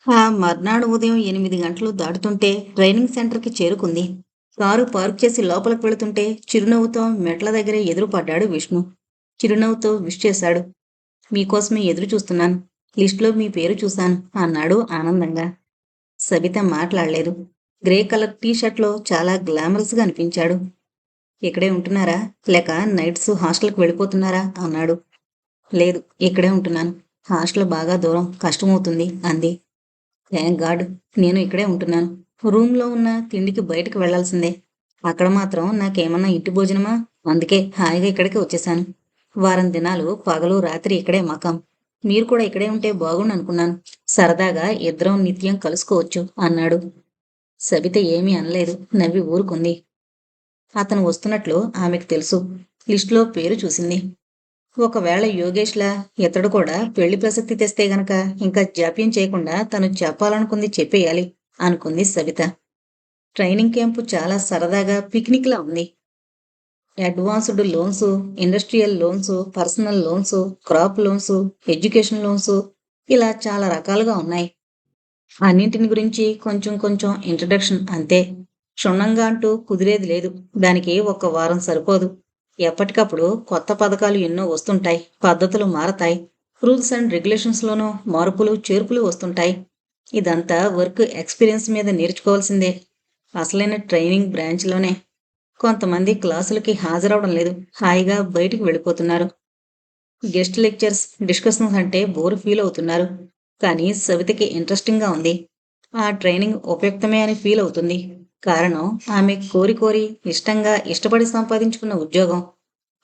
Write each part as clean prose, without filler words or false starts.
ఆ మర్నాడు ఉదయం 8 గంటలు దాటుతుంటే ట్రైనింగ్ సెంటర్కి చేరుకుంది. కారు పార్క్ చేసి లోపలికి వెళుతుంటే చిరునవ్వుతో మెట్ల దగ్గరే ఎదురుపడ్డాడు విష్ణు. చిరునవ్వుతో విష్ చేశాడు. మీకోసమే ఎదురు చూస్తున్నాను. లిస్టులో మీ పేరు చూశాను అన్నాడు ఆనందంగా. సబిత మాట్లాడలేదు. గ్రే కలర్ టీషర్ట్లో చాలా గ్లామరస్గా అనిపించాడు. ఇక్కడే ఉంటున్నారా, లేక నైట్స్ హాస్టల్కి వెళ్ళిపోతున్నారా అన్నాడు. లేదు, ఇక్కడే ఉంటున్నాను. హాస్టల్ బాగా దూరం, కష్టమవుతుంది అంది. థ్యాంక్ గాడ్, నేను ఇక్కడే ఉంటున్నాను. రూమ్లో ఉన్న తిండికి బయటకు వెళ్లాల్సిందే. అక్కడ మాత్రం నాకేమన్నా ఇంటి భోజనమా? అందుకే హాయిగా ఇక్కడికి వచ్చేశాను. వారం దినాలు పగలు రాత్రి ఇక్కడే మకాం. మీరు కూడా ఇక్కడే ఉంటే బాగుండు అనుకున్నాను. సరదాగా ఇద్దరం నిత్యం కలుసుకోవచ్చు అన్నాడు. సబిత ఏమీ అనలేదు, నవ్వి ఊరుకుంది. అతను వస్తున్నట్లు ఆమెకు తెలుసు. లిస్టులో పేరు చూసింది. ఒకవేళ యోగేష్లా ఇతడు కూడా పెళ్లి ప్రసక్తి తెస్తే గనక ఇంకా జాప్యం చేయకుండా తను చెప్పాలనుకుంది చెప్పేయాలి అనుకుంది సవిత. ట్రైనింగ్ క్యాంపు చాలా సరదాగా పిక్నిక్ లా ఉంది. Advanced loans, industrial loans, personal loans, crop loans, education loans, ఇలా చాలా రకాలుగా ఉన్నాయి. అన్నింటిని గురించి కొంచెం కొంచెం ఇంట్రడక్షన్ అంతే. క్షుణ్ణంగా అంటూ కుదిరేది లేదు. దానికి ఒక వారం సరిపోదు. ఎప్పటికప్పుడు కొత్త పథకాలు ఎన్నో వస్తుంటాయి, పద్ధతులు మారతాయి. రూల్స్ అండ్ రెగ్యులేషన్స్లోనూ మార్పులు చేర్పులు వస్తుంటాయి. ఇదంతా వర్క్ ఎక్స్పీరియన్స్ మీద నేర్చుకోవాల్సిందే. అసలైన ట్రైనింగ్ బ్రాంచ్లోనే. కొంతమంది క్లాసులకి హాజరవడం లేదు, హాయిగా బయటికి వెళ్ళిపోతున్నారు. గెస్ట్ లెక్చర్స్, డిస్కషన్స్ అంటే బోర్ ఫీల్ అవుతున్నారు. కానీ సవితకి ఇంట్రెస్టింగ్గా ఉంది. ఆ ట్రైనింగ్ ఉపయుక్తమే అని ఫీల్ అవుతుంది. కారణం, ఆమె కోరి కోరి ఇష్టంగా ఇష్టపడి సంపాదించుకున్న ఉద్యోగం.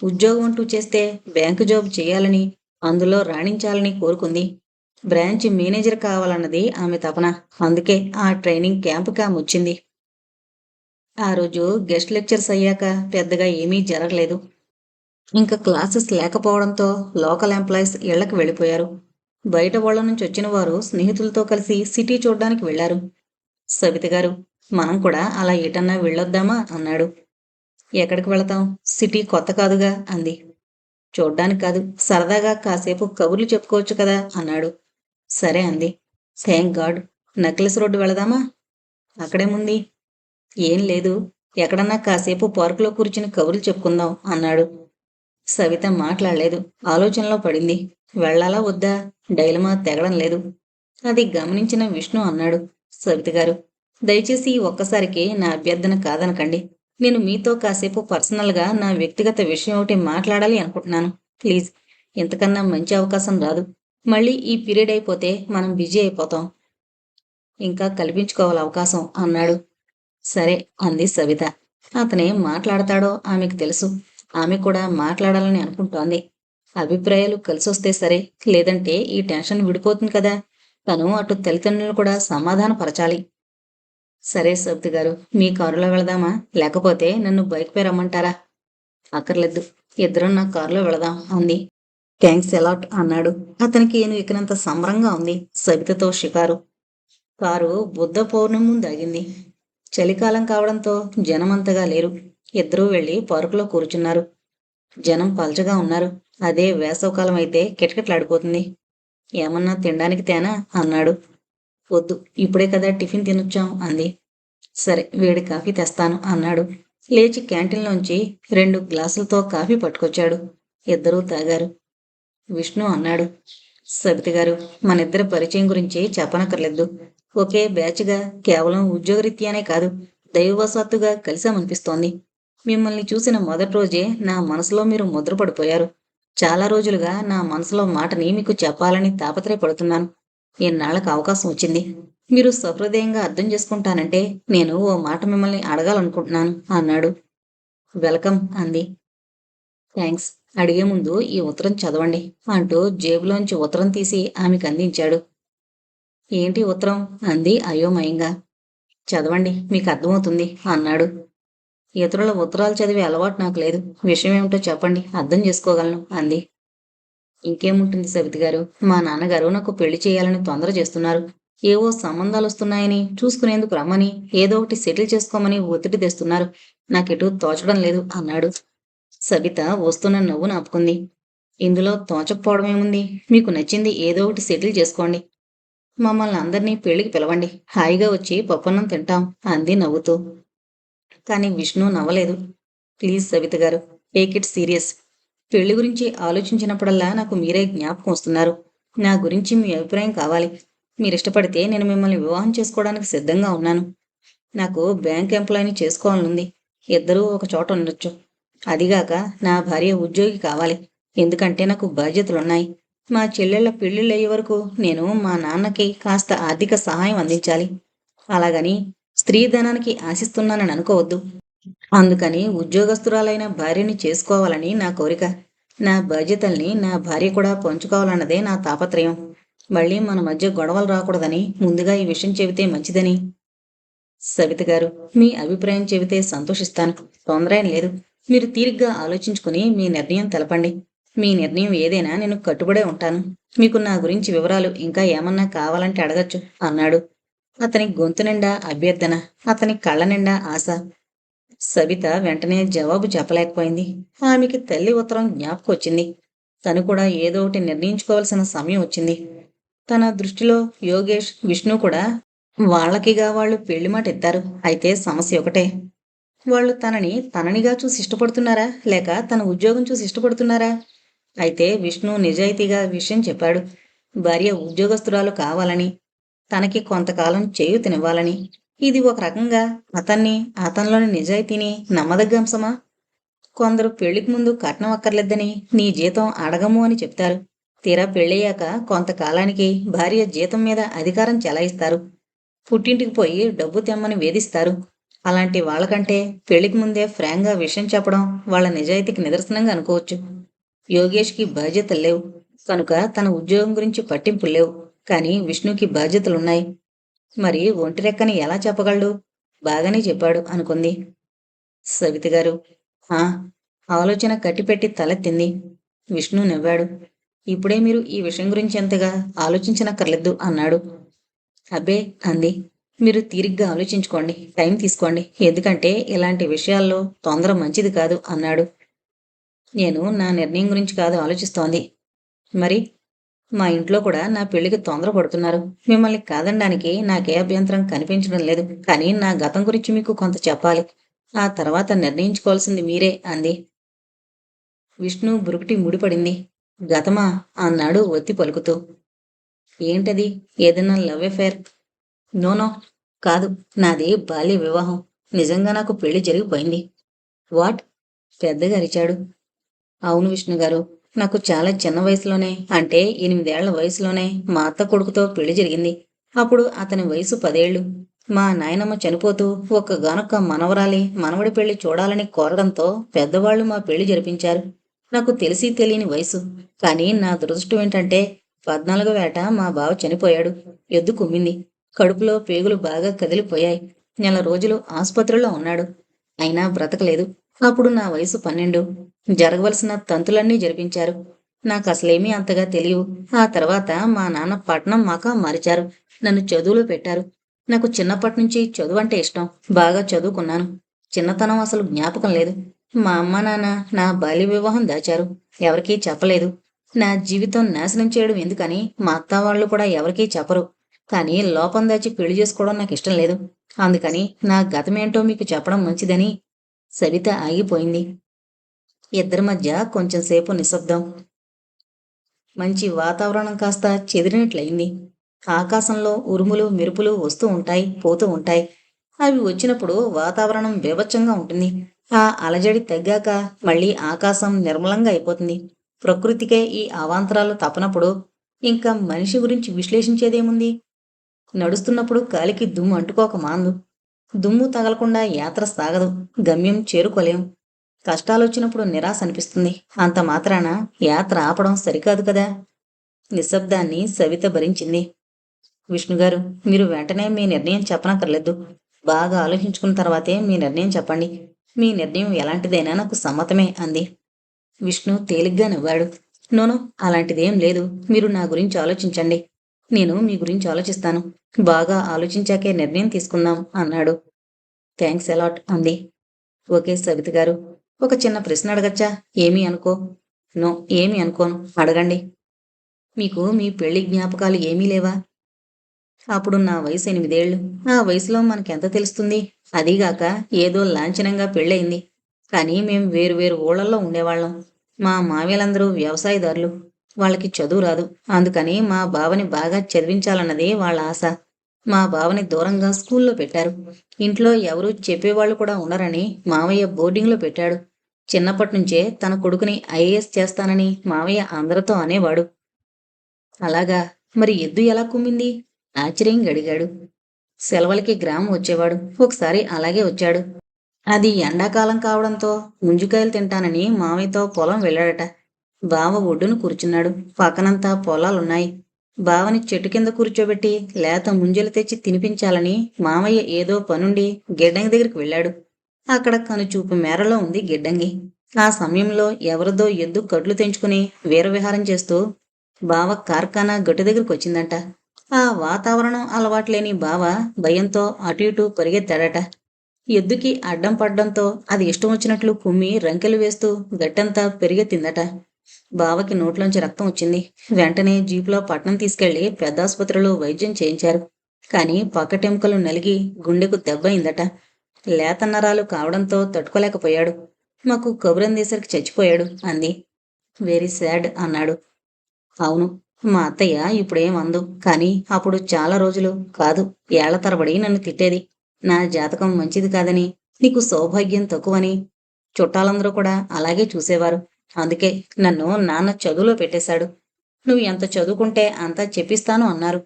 ఉద్యోగం అంటూ చేస్తే బ్యాంకు జాబ్ చేయాలని, అందులో రాణించాలని కోరుకుంది. బ్రాంచ్ మేనేజర్ కావాలన్నది ఆమె తపన. అందుకే ఆ ట్రైనింగ్ క్యాంపుకి ఆమె వచ్చింది. ఆ రోజు గెస్ట్ లెక్చర్స్ అయ్యాక పెద్దగా ఏమీ జరగలేదు. ఇంకా క్లాసెస్ లేకపోవడంతో లోకల్ ఎంప్లాయీస్ ఇళ్లకు వెళ్ళిపోయారు. బయట ఊళ్ళ నుంచి వచ్చిన వారు స్నేహితులతో కలిసి సిటీ చూడ్డానికి వెళ్లారు. సవిత గారు, మనం కూడా అలా ఎటన్నా వెళ్ళొద్దామా అన్నాడు. ఎక్కడికి వెళతాం? సిటీ కొత్త కాదుగా అంది. చూడ్డానికి కాదు, సరదాగా కాసేపు కబుర్లు చెప్పుకోవచ్చు కదా అన్నాడు. సరే అంది. Thank God. నక్లెస్ రోడ్డు వెళదామా? అక్కడేముంది? ఏం లేదు, ఎక్కడన్నా కాసేపు పార్కులో కూర్చుని కబుర్లు చెప్పుకుందాం అన్నాడు. సవిత మాట్లాడలేదు, ఆలోచనలో పడింది. వెళ్ళాలా వద్దా? డైలమా తెగడం లేదు. అది గమనించిన విష్ణు అన్నాడు. సవిత గారు, దయచేసి ఈ ఒక్కసారికి నా అభ్యర్థన కాదనకండి. నేను మీతో కాసేపు పర్సనల్గా నా వ్యక్తిగత విషయం ఒకటి మాట్లాడాలి అనుకుంటున్నాను. ప్లీజ్, ఇంతకన్నా మంచి అవకాశం రాదు. మళ్ళీ ఈ పీరియడ్ అయిపోతే మనం బిజీ అయిపోతాం. ఇంకా కల్పించుకోవాలి అవకాశం అన్నాడు. సరే అంది సవిత. అతనేం మాట్లాడతాడో ఆమెకు తెలుసు. ఆమె కూడా మాట్లాడాలని అనుకుంటోంది. అభిప్రాయాలు కలిసొస్తే సరే, లేదంటే ఈ టెన్షన్ విడిపోతుంది కదా. తను అటు తల్లిదండ్రులను కూడా సమాధానపరచాలి. సరే సవిత గారు, మీ కారులో వెళదామా, లేకపోతే నన్ను బైక్ పై రమ్మంటారా? అక్కర్లేదు, ఇద్దరం నా కారులో వెళదాం అంది. థ్యాంక్స్ ఎలాట్ అన్నాడు. అతనికి ఏను ఎక్కినంత సంబరంగా ఉంది సవితతో షికారు. కారు బుద్ధ పౌర్ణమి ముందు ఆగింది. చలికాలం కావడంతో జనమంతగా లేరు. ఇద్దరూ వెళ్లి పార్కులో కూర్చున్నారు. జనం పల్చగా ఉన్నారు. అదే వేసవకాలం అయితే కిటకిటలాడిపోతుంది. ఏమన్నా తినడానికి తేనా అన్నాడు. వద్దు, ఇప్పుడే కదా టిఫిన్ తినొచ్చాం అంది. సరే, వేడి కాఫీ తెస్తాను అన్నాడు. లేచి క్యాంటీన్లోంచి 2 గ్లాసులతో కాఫీ పట్టుకొచ్చాడు. ఇద్దరూ తాగారు. విష్ణు అన్నాడు. సబిత గారు, మనిద్దరి పరిచయం గురించి చెప్పనక్కర్లేదు. ఒకే బ్యాచ్గా, కేవలం ఉద్యోగరీత్యానే కాదు, దైవవశాత్తుగా కలిసామనిపిస్తోంది. మిమ్మల్ని చూసిన మొదటి రోజే నా మనసులో మీరు ముద్రపడిపోయారు. చాలా రోజులుగా నా మనసులో మాటని మీకు చెప్పాలని తాపత్రయపడుతున్నాను. ఎన్నాళ్ళకు అవకాశం వచ్చింది. మీరు సహృదయంగా అర్థం చేసుకుంటానంటే నేను ఓ మాట మిమ్మల్ని అడగాలనుకుంటున్నాను అన్నాడు. వెల్కమ్ అంది. థ్యాంక్స్. అడిగే ముందు ఈ ఉత్తరం చదవండి అంటూ జేబులోంచి ఉత్తరం తీసి ఆమెకు అందించాడు. ఏంటి ఉత్తరం అంది అయోమయంగా. చదవండి, మీకు అర్థమవుతుంది అన్నాడు. ఇతరుల ఉత్తరాలు చదివే అలవాటు నాకు లేదు. విషయం ఏమిటో చెప్పండి, అర్థం చేసుకోగలను అంది. ఇంకేముంటుంది సవిత గారు, మా నాన్నగారు నాకు పెళ్లి చేయాలని తొందర చేస్తున్నారు. ఏవో సంబంధాలు వస్తున్నాయని, చూసుకునేందుకు రమ్మని, ఏదో ఒకటి సెటిల్ చేసుకోమని ఒత్తిడి తెస్తున్నారు. నాకెటూ తోచడం లేదు అన్నాడు. సబిత వస్తున్న నవ్వు నాపుకుంది. ఇందులో తోచకపోవడమేముంది? మీకు నచ్చింది ఏదో ఒకటి సెటిల్ చేసుకోండి. మమ్మల్ని అందరినీ పెళ్లికి పిలవండి. హాయిగా వచ్చి పప్పన్నం తింటాం అంది నవ్వుతూ. కానీ విష్ణు నవ్వలేదు. ప్లీజ్ సవిత గారు, టేక్ ఇట్ సీరియస్. పెళ్లి గురించి ఆలోచించినప్పుడల్లా నాకు మీరే జ్ఞాపకం వస్తున్నారు. నా గురించి మీ అభిప్రాయం కావాలి. మీరిష్టపడితే నేను మిమ్మల్ని వివాహం చేసుకోవడానికి సిద్ధంగా ఉన్నాను. నాకు బ్యాంక్ ఎంప్లాయీని చేసుకోవాలనుంది. ఇద్దరూ ఒక చోట ఉండొచ్చు. అదిగాక నా భార్య ఉద్యోగి కావాలి. ఎందుకంటే నాకు బాధ్యతలున్నాయి. మా చెల్లెళ్ల పెళ్లిళ్ళయ్యే వరకు నేను మా నాన్నకి కాస్త ఆర్థిక సహాయం అందించాలి. అలాగని స్త్రీ ధనానికి ఆశిస్తున్నానని అనుకోవద్దు. అందుకని ఉద్యోగస్తురాలైన భార్యని చేసుకోవాలని నా కోరిక. నా బాధ్యతల్ని నా భార్య కూడా పంచుకోవాలన్నదే నా తాపత్రయం. మళ్ళీ మన మధ్య గొడవలు రాకూడదని ముందుగా ఈ విషయం చెబితే మంచిదని. సవిత గారు, మీ అభిప్రాయం చెబితే సంతోషిస్తాను. తొందర ఏం లేదు. మీరు తీరిగ్గా ఆలోచించుకుని మీ నిర్ణయం తెలపండి. మీ నిర్ణయం ఏదైనా నేను కట్టుబడే ఉంటాను. మీకు నా గురించి వివరాలు ఇంకా ఏమన్నా కావాలంటే అడగచ్చు అన్నాడు. అతని గొంతు నిండా అభ్యర్థన, అతని కళ్ళ నిండా ఆశ. సవిత వెంటనే జవాబు చెప్పలేకపోయింది. ఆమెకి తల్లి ఉత్తరం జ్ఞాపకొచ్చింది. తను కూడా ఏదో ఒకటి నిర్ణయించుకోవాల్సిన సమయం వచ్చింది. తన దృష్టిలో యోగేష్, విష్ణు కూడా వాళ్ళకిగా వాళ్ళు పెళ్లి మాట ఎత్తారు. అయితే సమస్య ఒకటే. వాళ్ళు తననిగా చూసి ఇష్టపడుతున్నారా, లేక తన ఉద్యోగం చూసి ఇష్టపడుతున్నారా? అయితే విష్ణు నిజాయితీగా విషయం చెప్పాడు. భార్య ఉద్యోగస్తురాలు కావాలని, తనకి కొంతకాలం చేయూతనివ్వాలని. ఇది ఒక రకంగా అతనిలోని నిజాయితీని నమ్మదగ్గ అంశమా? కొందరు పెళ్లికి ముందు కట్నం అక్కర్లేదని నీ జీతం అడగము అని చెప్తారు. తీరా పెళ్ళయ్యాక కొంతకాలానికి భార్య జీతం మీద అధికారం చెలాయిస్తారు. పుట్టింటికి పోయి డబ్బు తెమ్మని వేధిస్తారు. అలాంటి వాళ్ళకంటే పెళ్లికి ముందే ఫ్రాంక్గా విషయం చెప్పడం వాళ్ళ నిజాయితీకి నిదర్శనంగా అనుకోవచ్చు. యోగేష్కి బాధ్యతలు లేవు కనుక తన ఉద్యోగం గురించి పట్టింపులు లేవు. కానీ విష్ణుకి బాధ్యతలున్నాయి. మరి ఒంటిరెక్కని ఎలా చెప్పగలడు? బాగానే చెప్పాడు అనుకుంది. సవిత గారు, ఆ ఆలోచన కట్టిపెట్టి తలెత్తింది. విష్ణు నవ్వాడు. ఇప్పుడే మీరు ఈ విషయం గురించి ఎంతగా ఆలోచించనక్కర్లేదు అన్నాడు. అబ్బే అంది. మీరు తీరిగ్గా ఆలోచించుకోండి, టైం తీసుకోండి. ఎందుకంటే ఇలాంటి విషయాల్లో తొందర మంచిది కాదు అన్నాడు. నేను నా నిర్ణయం గురించి కాదు ఆలోచిస్తోంది. మరి మా ఇంట్లో కూడా నా పెళ్లికి తొందర పడుతున్నారు. మిమ్మల్ని కాదనడానికి నాకే అభ్యంతరం కనిపించడం లేదు. కానీ నా గతం గురించి మీకు కొంత చెప్పాలి. ఆ తర్వాత నిర్ణయించుకోవాల్సింది మీరే అంది. విష్ణు బురుకుటి ముడిపడింది. గతమా అన్నాడు ఒత్తి పలుకుతూ. ఏంటది? ఏదైనా లవ్ ఎఫైర్? నోనో, కాదు. నాది బాల్య వివాహం. నిజంగా నాకు పెళ్లి జరిగిపోయింది. వాట్? పెద్దగా అరిచాడు. అవును విష్ణుగారు. నాకు చాలా చిన్న వయసులోనే, అంటే 8 ఏళ్ల వయసులోనే మా అత్త కొడుకుతో పెళ్లి జరిగింది. అప్పుడు అతని వయసు 10 ఏళ్లు. మా నాయనమ్మ చనిపోతూ ఒక్కగానొక్క మనవరాలి మనవడి పెళ్లి చూడాలని కోరడంతో పెద్దవాళ్లు మా పెళ్లి జరిపించారు. నాకు తెలిసి తెలియని వయసు. కానీ నా దురదృష్టం ఏంటంటే 14వ ఏట మా బావ చనిపోయాడు. ఎద్దు కుమ్మింది. కడుపులో పేగులు బాగా కదిలిపోయాయి. నెల రోజులు ఆసుపత్రిలో ఉన్నాడు. అయినా బ్రతకలేదు. అప్పుడు నా వయసు 12. జరగవలసిన తంతులన్నీ జరిపించారు. నాకసలేమీ అంతగా తెలియవు. ఆ తర్వాత మా నాన్న పట్నం మాక మార్చారు. నన్ను చదువులో పెట్టారు. నాకు చిన్నప్పటినుంచి చదువంటే ఇష్టం. బాగా చదువుకున్నాను. చిన్నతనం అసలు జ్ఞాపకం లేదు. మా అమ్మ నాన్న నా బాల్య వివాహం దాచారు. ఎవరికీ చెప్పలేదు. నా జీవితం నాశనం చేయడం ఎందుకని మా అత్త వాళ్ళు కూడా ఎవరికీ చెప్పరు. కానీ లోపం దాచి పెళ్లి చేసుకోవడం నాకు ఇష్టం లేదు. అందుకని నా గతమేంటో మీకు చెప్పడం మంచిదని. సవిత ఆగిపోయింది. ఇద్దరి మధ్య కొంచెం సేపు నిశ్శబ్దం. మంచి వాతావరణం కాస్త చెదిరినట్లయింది. ఆకాశంలో ఉరుములు మెరుపులు వస్తూ ఉంటాయి, పోతూ ఉంటాయి. అవి వచ్చినప్పుడు వాతావరణం బీభత్సంగా ఉంటుంది. ఆ అలజడి తగ్గాక మళ్ళీ ఆకాశం నిర్మలంగా అయిపోతుంది. ప్రకృతికే ఈ అవాంతరాలు తప్పనప్పుడు ఇంకా మనిషి గురించి విశ్లేషించేదేముంది? నడుస్తున్నప్పుడు కాలికి దుమ్ము అంటుకోక మాందు. దుమ్ము తగలకుండా యాత్ర సాగదు. గమ్యం చేరుకోలేం. కష్టాలొచ్చినప్పుడు నిరాశ అనిపిస్తుంది. అంత మాత్రాన యాత్ర ఆపడం సరికాదు కదా. నిశ్శబ్దాన్ని సవిత భరించింది. విష్ణుగారు, మీరు వెంటనే మీ నిర్ణయం చెప్పనక్కర్లేదు. బాగా ఆలోచించుకున్న తర్వాతే మీ నిర్ణయం చెప్పండి. మీ నిర్ణయం ఎలాంటిదైనా నాకు సమ్మతమే అంది. విష్ణు తేలిగ్గా నవ్వాడు. నోనో, అలాంటిదేం లేదు. మీరు నా గురించి ఆలోచించండి. నేను మీ గురించి ఆలోచిస్తాను. బాగా ఆలోచించాకే నిర్ణయం తీసుకుందాం అన్నాడు. థ్యాంక్స్ అలాట్ అంది. ఓకే సవిత గారు, ఒక చిన్న ప్రశ్న అడగచ్చా? ఏమీ అనుకో. నో, ఏమీ అనుకోను. అడగండి. మీకు మీ పెళ్లి జ్ఞాపకాలు ఏమీ లేవా? అప్పుడు నా వయసు 8 ఏళ్ళు. ఆ వయసులో మనకెంత తెలుస్తుంది? అదీగాక ఏదో లాంఛనంగా పెళ్ళయింది. కానీ మేం వేరు వేరు ఊళ్ళల్లో ఉండేవాళ్ళం. మా మావయ్యలందరూ వ్యవసాయదారులు. వాళ్ళకి చదువు రాదు. అందుకని మా బావని బాగా చదివించాలన్నదే వాళ్ళ ఆశ. మా బావని దూరంగా స్కూల్లో పెట్టారు. ఇంట్లో ఎవరూ చెప్పేవాళ్ళు కూడా ఉండరని మావయ్య బోర్డింగ్లో పెట్టాడు. చిన్నప్పట్నుంచే తన కొడుకుని ఐఏఎస్ చేస్తానని మావయ్య అందరితో అనేవాడు. అలాగా? మరి ఎద్దు ఎలా కుమ్మింది? ఆశ్చర్యంగా అడిగాడు. సెలవులకి గ్రామం వచ్చేవాడు. ఒకసారి అలాగే వచ్చాడు. అది ఎండాకాలం కావడంతో ముంజికాయలు తింటానని మావయ్యతో పొలం వెళ్ళాడట. బావ ఒడ్డున కూర్చున్నాడు. పక్కనంతా పొలాలున్నాయి. బావని చెట్టు కింద కూర్చోబెట్టి లేత ముంజలు తెచ్చి తినిపించాలని మామయ్య ఏదో పనుండి గిడ్డంగి దగ్గరికి వెళ్ళాడు. అక్కడ కనుచూపు మేరలో ఉంది గిడ్డంగి. ఆ సమయంలో ఎవరిదో ఎద్దు కట్లు తెంచుకుని వీరవిహారం చేస్తూ బావ కార్ఖానా గట్టు దగ్గరికి వచ్చిందంట. ఆ వాతావరణం అలవాట్లేని బావ భయంతో అటు ఇటు పరిగెత్తాడట. ఎద్దుకి అడ్డం పడ్డంతో అది ఇష్టం వచ్చినట్లు కుమ్మి రంకెలు వేస్తూ గట్టంతా పెరిగెత్తిందట. బావకి నోట్లోంచి రక్తం వచ్చింది. వెంటనే జీపులో పట్నం తీసుకెళ్లి పెద్దాసుపత్రిలో వైద్యం చేయించారు. కానీ పక్కటెముకలు నలిగి గుండెకు దెబ్బయిందట. లేత నరాలు కావడంతో తట్టుకోలేకపోయాడు. మాకు కబురందేసరికి చచ్చిపోయాడు అంది. వెరీ సాడ్ అన్నాడు. అవును. మా అత్తయ్య ఇప్పుడేమందు. కానీ అప్పుడు చాలా రోజులు కాదు, ఏళ్ల తరబడి నన్ను తిట్టేది. నా జాతకం మంచిది కాదని, నీకు సౌభాగ్యం తక్కువని. చుట్టాలందరూ కూడా అలాగే చూసేవారు. అందుకే నన్ను నాన్న చదువులో పెట్టేశాడు. నువ్వు ఎంత చదువుకుంటే అంతా చెప్పిస్తాను అన్నారు.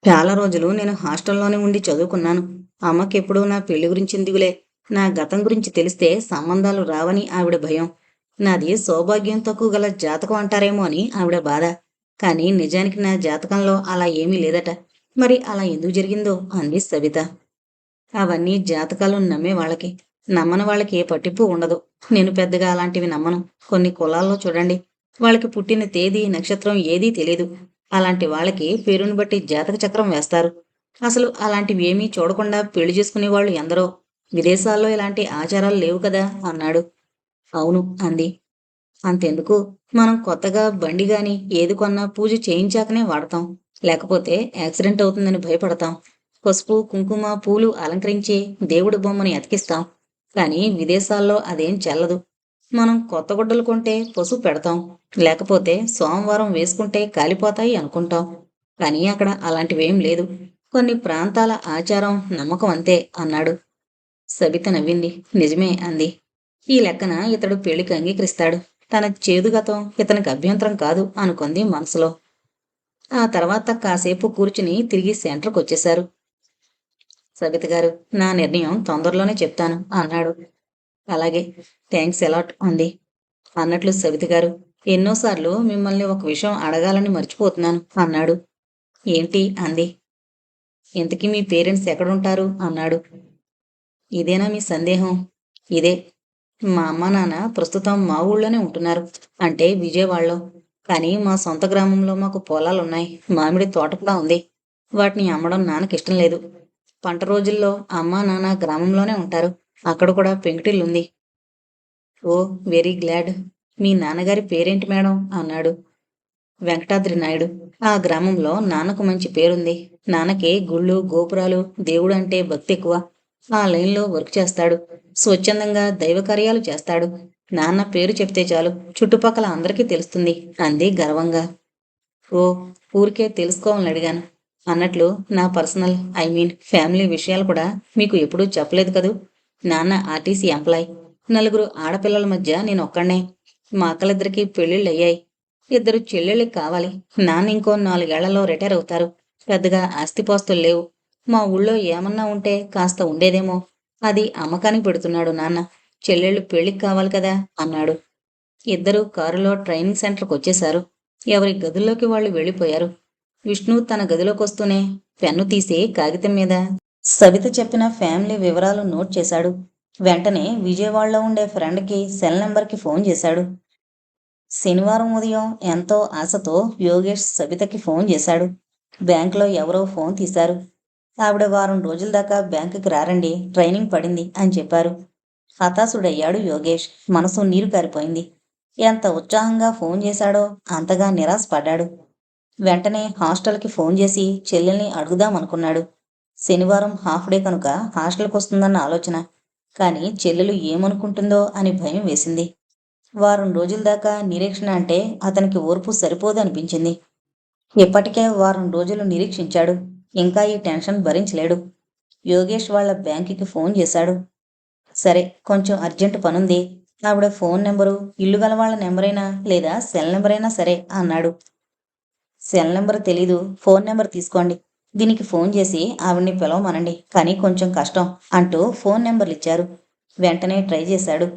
చాలా రోజులు నేను హాస్టల్లోనే ఉండి చదువుకున్నాను. అమ్మకెప్పుడూ నా పెళ్లి గురించి దిగులే. నా గతం గురించి తెలిస్తే సంబంధాలు రావని ఆవిడ భయం. నాది సౌభాగ్యం తక్కువ గల జాతకం అంటారేమో అని ఆవిడ బాధ. కానీ నిజానికి నా జాతకంలో అలా ఏమీ లేదట. మరి అలా ఎందుకు జరిగిందో అంది సవిత. అవన్నీ జాతకాలు నమ్మే వాళ్ళకి. నమ్మని వాళ్ళకి ఏ పట్టింపు ఉండదు. నేను పెద్దగా అలాంటివి నమ్మను. కొన్ని కులాల్లో చూడండి, వాళ్ళకి పుట్టిన తేదీ నక్షత్రం ఏదీ తెలీదు. అలాంటి వాళ్ళకి పేరుని బట్టి జాతక చక్రం వేస్తారు. అసలు అలాంటివి ఏమీ చూడకుండా పెళ్లి చేసుకునేవాళ్ళు ఎందరో. విదేశాల్లో ఇలాంటి ఆచారాలు లేవు కదా అన్నాడు. అవును అంది. అంతెందుకు, మనం కొత్తగా బండి గాని ఏది కొన్నా పూజ చేయించాకనే వాడతాం. లేకపోతే యాక్సిడెంట్ అవుతుందని భయపడతాం. పసుపు కుంకుమ పూలు అలంకరించి దేవుడి బొమ్మని అతికిస్తాం. కానీ విదేశాల్లో అదేం చెల్లదు. మనం కొత్త గుడ్డలు కొంటే పసుపు పెడతాం. లేకపోతే సోమవారం వేసుకుంటే కాలిపోతాయి అనుకుంటాం. కానీ అక్కడ అలాంటివేం లేదు. కొన్ని ప్రాంతాల ఆచారం నమ్మకం అంతే అన్నాడు. సబిత నవ్వింది. నిజమే అంది. ఈ లెక్కన ఇతడు పెళ్లికి అంగీకరిస్తాడు. తన చేదుగతం ఇతనికి అభ్యంతరం కాదు అనుకుంది మనసులో. ఆ తర్వాత కాసేపు కూర్చుని తిరిగి సెంటర్కి వచ్చేశారు. సబిత గారు, నా నిర్ణయం తొందరలోనే చెప్తాను అన్నాడు. అలాగే, థ్యాంక్స్ ఎలాట్ అంది. అన్నట్లు సవిత గారు, ఎన్నోసార్లు మిమ్మల్ని ఒక విషయం అడగాలని మర్చిపోతున్నాను అన్నాడు. ఏంటి అంది. ఇంతకీ మీ పేరెంట్స్ ఎక్కడుంటారు అన్నాడు. ఇదేనా మీ సందేహం? ఇదే. మా అమ్మ నాన్న ప్రస్తుతం మా ఊళ్ళోనే ఉంటున్నారు. అంటే విజయవాడలో. కానీ మా సొంత గ్రామంలో మాకు పొలాలున్నాయి. మామిడి తోట కూడా ఉంది. వాటిని అమ్మడం నాన్నకిష్టం లేదు. పంట రోజుల్లో అమ్మా నాన్న గ్రామంలోనే ఉంటారు. అక్కడ కూడా పెంకుటిల్లుంది. ఓ, వెరీ గ్లాడ్. మీ నాన్నగారి పేరేంటి మేడం అన్నాడు. వెంకటాద్రి నాయుడు. ఆ గ్రామంలో నాన్నకు మంచి పేరుంది. నాన్నకి గుళ్ళు గోపురాలు దేవుడు అంటే భక్తి ఎక్కువ. ఆ లైన్లో వర్క్ చేస్తాడు. స్వచ్ఛందంగా దైవ కార్యాలు చేస్తాడు. నాన్న పేరు చెప్తే చాలు చుట్టుపక్కల అందరికీ తెలుస్తుంది అంది గర్వంగా. ఓ, ఊరికే తెలుసుకోవాలని అడిగాను. అన్నట్లు నా పర్సనల్ ఫ్యామిలీ విషయాలు కూడా మీకు ఎప్పుడూ చెప్పలేదు కదూ. నాన్న ఆర్టీసీ ఎంప్లాయ్. 4 ఆడపిల్లల మధ్య నేను ఒక్కడే. మా అక్కలిద్దరికీ పెళ్లిళ్ళు అయ్యాయి. 2 చెల్లెళ్ళకి కావాలి. నాన్న ఇంకో 4 ఏళ్లలో రిటైర్ అవుతారు. పెద్దగా ఆస్తిపాస్తులు లేవు. మా ఊళ్ళో ఏమన్నా ఉంటే కాస్త ఉండేదేమో. అది అమ్మకానికి పెడుతున్నాడు నాన్న. చెల్లెళ్ళు పెళ్లికి కావాలి కదా అన్నాడు. ఇద్దరూ కారులో ట్రైనింగ్ సెంటర్కి వచ్చేశారు. ఎవరి గదుల్లోకి వాళ్ళు వెళ్ళిపోయారు. విష్ణు తన గదిలోకొస్తూనే పెన్ను తీసి కాగితం మీద సవిత చెప్పిన ఫ్యామిలీ వివరాలు నోట్ చేశాడు. వెంటనే విజయవాడలో ఉండే ఫ్రెండ్కి సెల్ నెంబర్కి ఫోన్ చేశాడు. శనివారం ఉదయం ఎంతో ఆశతో యోగేష్ సవితకి ఫోన్ చేశాడు. బ్యాంకులో ఎవరో ఫోన్ తీశారు. ఆవిడ వారం రోజుల దాకా బ్యాంకుకి రారండి, ట్రైనింగ్ పడింది అని చెప్పారు. హతాశుడయ్యాడు యోగేష్. మనసు నీరు కారిపోయింది. ఎంత ఉత్సాహంగా ఫోన్ చేశాడో అంతగా నిరాశపడ్డాడు. వెంటనే హాస్టల్కి ఫోన్ చేసి చెల్లెల్ని అడుగుదామనుకున్నాడు. శనివారం హాఫ్ డే కనుక హాస్టల్కి వస్తుందన్న ఆలోచన. కానీ చెల్లెలు ఏమనుకుంటుందో అని భయం వేసింది. వారం రోజుల దాకా నిరీక్షణ అంటే అతనికి ఓర్పు సరిపోదు అనిపించింది. ఇప్పటికే వారం రోజులు నిరీక్షించాడు. ఇంకా ఈ టెన్షన్ భరించలేడు. యోగేష్ వాళ్ళ బ్యాంకుకి ఫోన్ చేశాడు. సరే, కొంచెం అర్జెంటు పనుంది. ఆవిడ ఫోన్ నెంబరు ఇల్లు గల వాళ్ళ నెంబరైనా లేదా సెల్ నెంబరైనా సరే అన్నాడు. సెల్ నెంబర్ తెలీదు, ఫోన్ నెంబర్ తీసుకోండి. దీనికి ఫోన్ చేసి ఆవిడ్ని పిలవమనండి. కానీ కొంచెం కష్టం అంటూ ఫోన్ నెంబర్లు ఇచ్చారు. వెంటనే ట్రై చేశాడు.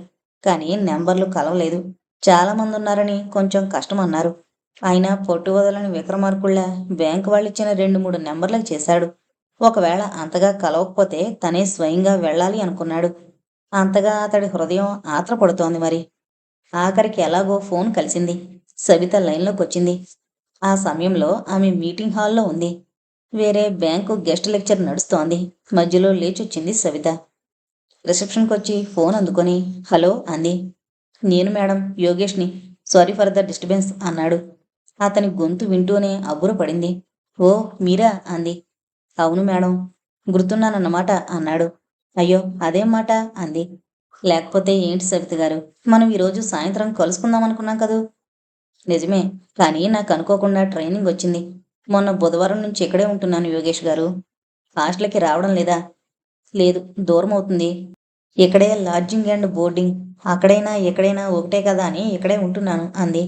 కానీ నెంబర్లు కలవలేదు. చాలామంది ఉన్నారని కొంచెం కష్టం అన్నారు. అయినా పొట్టు వదలని విక్రమార్కుళ్ళ బ్యాంకు వాళ్ళిచ్చిన 2-3 నెంబర్లకు చేశాడు. ఒకవేళ అంతగా కలవకపోతే తనే స్వయంగా వెళ్ళాలి అనుకున్నాడు. అంతగా అతడి హృదయం ఆత్రపడుతోంది మరి. ఆఖరికి ఎలాగో ఫోన్ కలిసింది. సవిత లైన్లోకి వచ్చింది. ఆ సమయంలో ఆమె మీటింగ్ హాల్లో ఉంది. వేరే బ్యాంకు గెస్ట్ లెక్చర్ నడుస్తోంది. మధ్యలో లేచొచ్చింది సవిత. రిసెప్షన్కి వచ్చి ఫోన్ అందుకొని హలో అంది. నేను మేడం, యోగేష్ని. సారీ ఫర్ ద డిస్టర్బెన్స్ అన్నాడు. అతని గొంతు వింటూనే అబ్బురపడింది. ఓ మీరా అంది. అవును మేడం, గుర్తున్నానన్నమాట అన్నాడు. అయ్యో అదేం మాట అంది. లేకపోతే ఏంటి సవిత గారు, మనం ఈరోజు సాయంత్రం కలుసుకుందాం అనుకున్నాం కదూ. నిజమే, కానీ నాకు అనుకోకుండా ట్రైనింగ్ వచ్చింది. మొన్న బుధవారం నుంచి ఇక్కడే ఉంటున్నాను యోగేష్ గారు. హాస్టల్కి రావడం లేదా? లేదు, దూరం అవుతుంది. ఇక్కడే లాడ్జింగ్ అండ్ బోర్డింగ్. అక్కడైనా ఎక్కడైనా ఒకటే కదా అని ఇక్కడే ఉంటున్నాను అంది.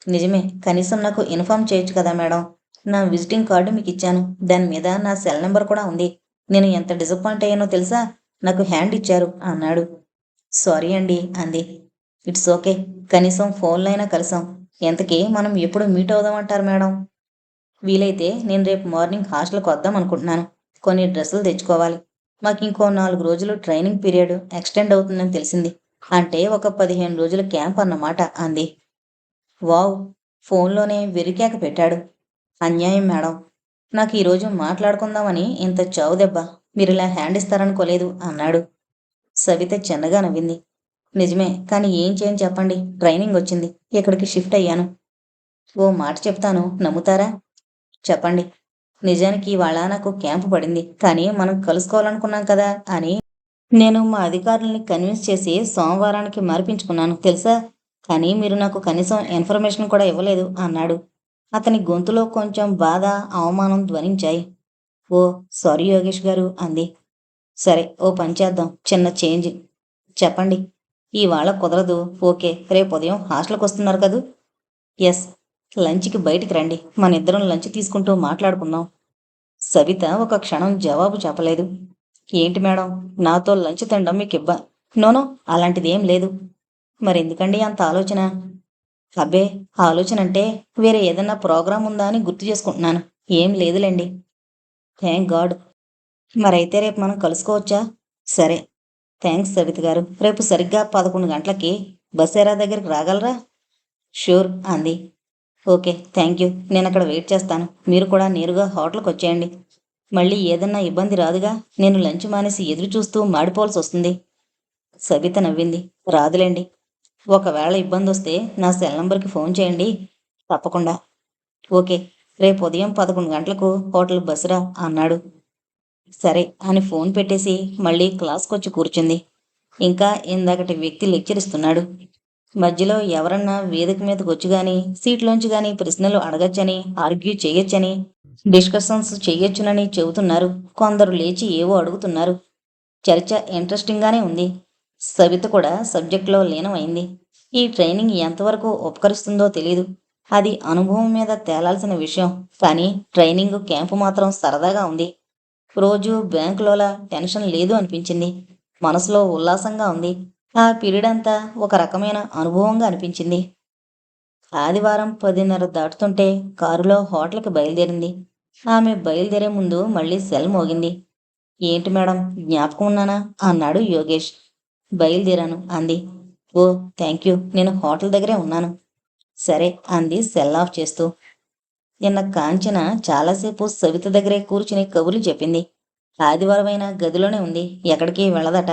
నిజమే, కనీసం నాకు ఇన్ఫార్మ్ చేయొచ్చు కదా మేడం. నా విజిటింగ్ కార్డు మీకు ఇచ్చాను. దాని మీద నా సెల్ నెంబర్ కూడా ఉంది. నేను ఎంత డిసప్పాయింట్ అయ్యానో తెలుసా? నాకు హ్యాండ్ ఇచ్చారు అన్నాడు. సారీ అండి అంది. ఇట్స్ ఓకే, కనీసం ఫోన్లో అయినా కలిసాం. ఎంతకీ మనం ఎప్పుడు మీట్ అవుదామంటారు మేడం? వీలైతే నేను రేపు మార్నింగ్ హాస్టల్కి వద్దాం అనుకుంటున్నాను. కొన్ని డ్రెస్సులు తెచ్చుకోవాలి. మాకు ఇంకో 4 రోజులు ట్రైనింగ్ పీరియడ్ ఎక్స్టెండ్ అవుతుందని తెలిసింది. అంటే ఒక 15 రోజుల క్యాంప్ అన్నమాట అంది. వావ్, ఫోన్లోనే వెరికేక పెట్టాడు. అన్యాయం మేడం. నాకు ఈరోజు మాట్లాడుకుందామని ఇంత చావు దెబ్బ. మీరిలా హ్యాండ్ ఇస్తారనుకోలేదు అన్నాడు. సవిత చిన్నగా నవ్వింది. నిజమే, కానీ ఏం చేయని చెప్పండి, ట్రైనింగ్ వచ్చింది, ఇక్కడికి షిఫ్ట్ అయ్యాను. ఓ మాట చెప్తాను, నమ్ముతారా? చెప్పండి. నిజానికి ఇవాళ నాకు క్యాంపు పడింది. కానీ మనం కలుసుకోవాలనుకున్నాం కదా అని నేను మా అధికారుల్ని కన్విన్స్ చేసి సోమవారానికి మార్పించుకున్నాను తెలుసా. కానీ మీరు నాకు కనీసం ఇన్ఫర్మేషన్ కూడా ఇవ్వలేదు అన్నాడు. అతని గొంతులో కొంచెం బాధ, అవమానం ధ్వనించాయి. ఓ సారీ యోగేష్ గారు అంది. సరే, ఓ పని చేద్దాం, చిన్న చేంజ్. చెప్పండి. ఇవాళ కుదరదు. ఓకే, రేపు ఉదయం హాస్టల్కి వస్తున్నారు కదూ? ఎస్. లంచ్కి బయటికి రండి, మన ఇద్దరం లంచ్ తీసుకుంటూ మాట్లాడుకుందాం. సవిత ఒక క్షణం జవాబు చెప్పలేదు. ఏంటి మేడం, నాతో లంచ్ తినడం మీకు నోనో, అలాంటిదేం లేదు. మరెందుకండి అంత ఆలోచన? అబ్బే, ఆలోచన అంటే వేరే ఏదన్నా ప్రోగ్రాం ఉందా అని గుర్తు చేసుకుంటున్నాను. ఏం లేదులేండి. Thank God. మరైతే రేపు మనం కలుసుకోవచ్చా? సరే. థ్యాంక్స్ సవిత గారు. రేపు సరిగ్గా 11 గంటలకి బసేరా దగ్గరికి రాగలరా? షూర్ అంది. Okay, thank you. నేను అక్కడ వెయిట్ చేస్తాను. మీరు కూడా నేరుగా హోటల్కి వచ్చేయండి. మళ్ళీ ఏదన్నా ఇబ్బంది రాదుగా? నేను లంచ్ మానేసి ఎదురు చూస్తూ మాడిపోవాల్సి వస్తుంది. సబిత నవ్వింది. రాదులేండి. ఒకవేళ ఇబ్బంది వస్తే నా సెల్ నంబర్కి ఫోన్ చేయండి. తప్పకుండా. ఓకే, రేపు ఉదయం 11 గంటలకు హోటల్ బస్రా అన్నాడు. సరే అని ఫోన్ పెట్టేసి మళ్ళీ క్లాస్కొచ్చి కూర్చుంది. ఇంకా ఇందాకటి వ్యక్తి లెక్చర్ ఇస్తున్నాడు. మధ్యలో ఎవరన్నా వేదిక మీదకి వచ్చి గాని సీట్లోంచి గాని ప్రశ్నలు అడగచ్చని, ఆర్గ్యూ చేయొచ్చని, డిస్కషన్స్ చెయ్యొచ్చునని చెబుతున్నారు. కొందరు లేచి ఏవో అడుగుతున్నారు. చర్చ ఇంట్రెస్టింగ్గానే ఉంది. సవిత కూడా సబ్జెక్ట్లో లీనమైంది. ఈ ట్రైనింగ్ ఎంతవరకు ఉపకరిస్తుందో తెలీదు. అది అనుభవం మీద తేలాల్సిన విషయం. కానీ ట్రైనింగ్ క్యాంపు మాత్రం సరదాగా ఉంది. రోజు బ్యాంకులోలా టెన్షన్ లేదు అనిపించింది. మనసులో ఉల్లాసంగా ఉంది. ఆ పీరియడ్ అంతా ఒక రకమైన అనుభవంగా అనిపించింది. ఆదివారం 10:30 దాటుతుంటే కారులో హోటల్కి బయలుదేరింది. ఆమె బయలుదేరే ముందు మళ్ళీ సెల్ మోగింది. ఏంటి మేడం, జ్ఞాపకం ఉన్నానా అన్నాడు యోగేష్. బయలుదేరాను అంది. ఓ థ్యాంక్ యూ, నేను హోటల్ దగ్గరే ఉన్నాను. సరే అంది సెల్ ఆఫ్ చేస్తూ. నిన్న కాంచన చాలాసేపు సవిత దగ్గరే కూర్చుని కబుర్లు చెప్పింది. ఆదివారమైన గదిలోనే ఉంది, ఎక్కడికి వెళ్ళదట.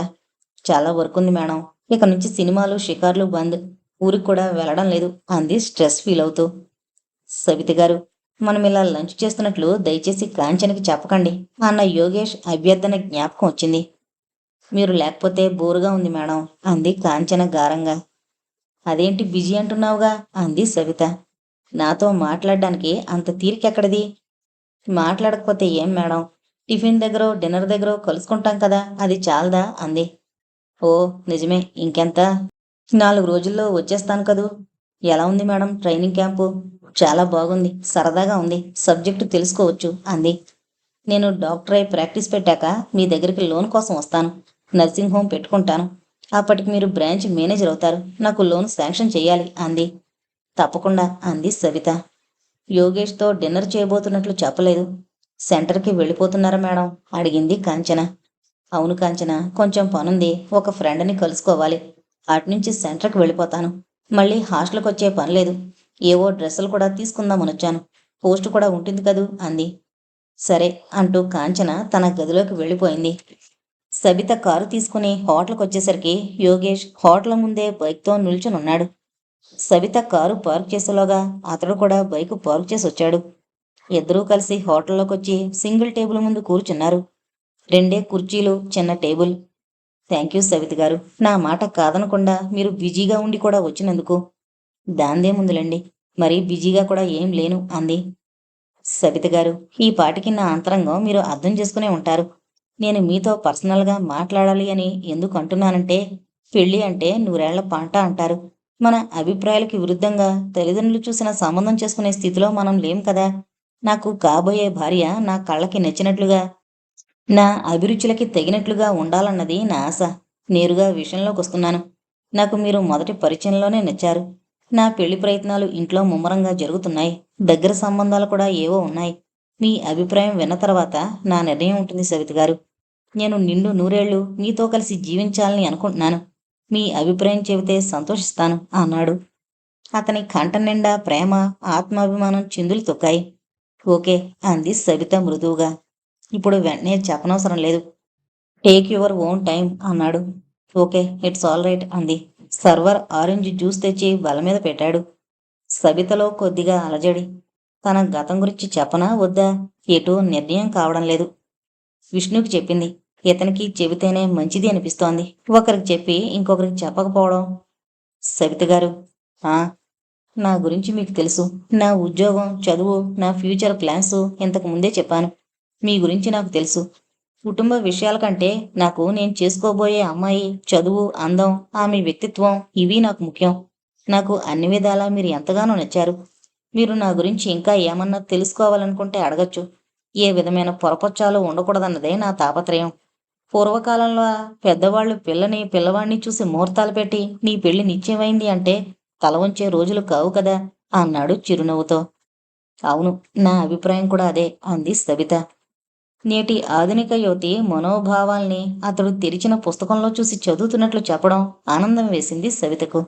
చాలా వర్క్ ఉంది మేడం, ఇక నుంచి సినిమాలు షికార్లు బంద్, ఊరికి కూడా వెళ్ళడం లేదు అంది స్ట్రెస్ ఫీల్ అవుతూ. సవిత గారు, మనం ఇలా లంచ్ చేస్తున్నట్లు దయచేసి కాంచనకి చెప్పకండి అన్న యోగేష్ అభ్యర్థన జ్ఞాపకం వచ్చింది. మీరు లేకపోతే బోరుగా ఉంది మేడం అంది కాంచన గారంగా. అదేంటి బిజీ అంటున్నావుగా అంది సవిత. నాతో మాట్లాడడానికి అంత తీరికెక్కడిది? మాట్లాడకపోతే ఏం మేడం, టిఫిన్ దగ్గర డిన్నర్ దగ్గర కలుసుకుంటాం కదా, అది చాలదా అంది. ఓ నిజమే, ఇంకెంత? 4 రోజుల్లో వచ్చేస్తాను కదూ. ఎలా ఉంది మేడం ట్రైనింగ్ క్యాంపు? చాలా బాగుంది, సరదాగా ఉంది, సబ్జెక్టు తెలుసుకోవచ్చు అంది. నేను డాక్టర్ అయి ప్రాక్టీస్ పెట్టాక మీ దగ్గరికి లోన్ కోసం వస్తాను. నర్సింగ్ హోమ్ పెట్టుకుంటాను. అప్పటికి మీరు బ్రాంచ్ మేనేజర్ అవుతారు. నాకు లోన్ శాంక్షన్ చెయ్యాలి అంది. తప్పకుండా అంది సవిత. యోగేష్తో డిన్నర్ చేయబోతున్నట్లు చెప్పలేదు. సెంటర్కి వెళ్ళిపోతున్నారా మేడం అడిగింది కాంచన. అవును కాంచన, కొంచెం పనుంది, ఒక ఫ్రెండ్ని కలుసుకోవాలి. అటునుంచి సెంటర్కి వెళ్ళిపోతాను. మళ్ళీ హాస్టల్కి వచ్చే పని లేదు. ఏవో డ్రెస్సులు కూడా తీసుకుందామనొచ్చాను. పోస్ట్ కూడా ఉంటుంది కదూ అంది. సరే అంటూ కాంచన తన గదిలోకి వెళ్ళిపోయింది. సబిత కారు తీసుకుని హోటల్కి వచ్చేసరికి యోగేష్ హోటల్ ముందే బైక్తో నిల్చునున్నాడు. సబిత కారు పార్క్ చేసేలోగా అతడు కూడా బైకు పార్క్ చేసి వచ్చాడు. ఇద్దరూ కలిసి హోటల్లోకి వచ్చి సింగిల్ టేబుల్ ముందు కూర్చున్నారు. 2 కుర్చీలు, చిన్న టేబుల్. థ్యాంక్ యూ సవిత గారు, నా మాట కాదనకుండా మీరు బిజీగా ఉండి కూడా వచ్చినందుకు. దాందేముందులండి, మరీ బిజీగా కూడా ఏం లేను అంది. సబిత గారు, ఈ పాటికి నా అంతరంగం మీరు అర్థం చేసుకునే ఉంటారు. నేను మీతో పర్సనల్గా మాట్లాడాలి అని ఎందుకు అంటున్నానంటే, పెళ్ళి అంటే 100 ఏళ్ల పంట అంటారు. మన అభిప్రాయాలకి విరుద్ధంగా తల్లిదండ్రులు చూసిన సంబంధం చేసుకునే స్థితిలో మనం లేం కదా. నాకు కాబోయే భార్య నా కళ్ళకి నచ్చినట్లుగా, నా అభిరుచులకి తగినట్లుగా ఉండాలన్నది నా ఆశ. నేరుగా విషయంలోకి వస్తున్నాను. నాకు మీరు మొదటి పరిచయంలోనే నచ్చారు. నా పెళ్లి ప్రయత్నాలు ఇంట్లో ముమ్మరంగా జరుగుతున్నాయి. దగ్గర సంబంధాలు కూడా ఏవో ఉన్నాయి. మీ అభిప్రాయం విన్న తర్వాత నా నిర్ణయం ఉంటుంది సవిత గారు. నేను నిండు 100 ఏళ్లు మీతో కలిసి జీవించాలని అనుకుంటున్నాను. మీ అభిప్రాయం చెబితే సంతోషిస్తాను అన్నాడు. అతని కంఠం నిండా ప్రేమ, ఆత్మాభిమానం చిందులు తొక్కాయి. ఓకే అంది సవిత మృదువుగా. ఇప్పుడు వెంటనే చెప్పనవసరం లేదు. టేక్ యువర్ ఓన్ టైం అన్నాడు. ఓకే, ఇట్స్ ఆల్ రైట్ అంది. సర్వర్ ఆరెంజ్ జ్యూస్ తెచ్చి బల మీద పెట్టాడు. సబితలో కొద్దిగా అలజడి. తన గతం గురించి చెప్పనా వద్దా, ఎటూ నిర్ణయం కావడం లేదు. విష్ణుకి చెప్పింది. ఇతనికి చెబితేనే మంచిది అనిపిస్తోంది. ఒకరికి చెప్పి ఇంకొకరికి చెప్పకపోవడం. సవిత గారు, ఆ, నా గురించి మీకు తెలుసు. నా ఉద్యోగం, చదువు, నా ఫ్యూచర్ ప్లాన్స్ ఇంతకు ముందే చెప్పాను. మీ గురించి నాకు తెలుసు. కుటుంబ విషయాల కంటే నాకు నేను చేసుకోబోయే అమ్మాయి చదువు, అందం, ఆమె వ్యక్తిత్వం, ఇవి నాకు ముఖ్యం. నాకు అన్ని విధాలా మీరు ఎంతగానో నచ్చారు. మీరు నా గురించి ఇంకా ఏమన్నా తెలుసుకోవాలనుకుంటే అడగచ్చు. ఏ విధమైన పొరపచ్చాలు ఉండకూడదన్నదే నా తాపత్రయం. పూర్వకాలంలో పెద్దవాళ్ళు పిల్లవాణ్ణి చూసి ముహూర్తాలు పెట్టి నీ పెళ్లి నిశ్చయమైంది అంటే తల వంచే రోజులు కావు కదా అన్నాడు చిరునవ్వుతో. అవును, నా అభిప్రాయం కూడా అదే అంది సబిత. నేటి ఆధునిక యువతి మనోభావాల్ని అతడు తెరిచిన పుస్తకంలో చూసి చదువుతున్నట్లు చెప్పడం ఆనందం వేసింది సవితకు.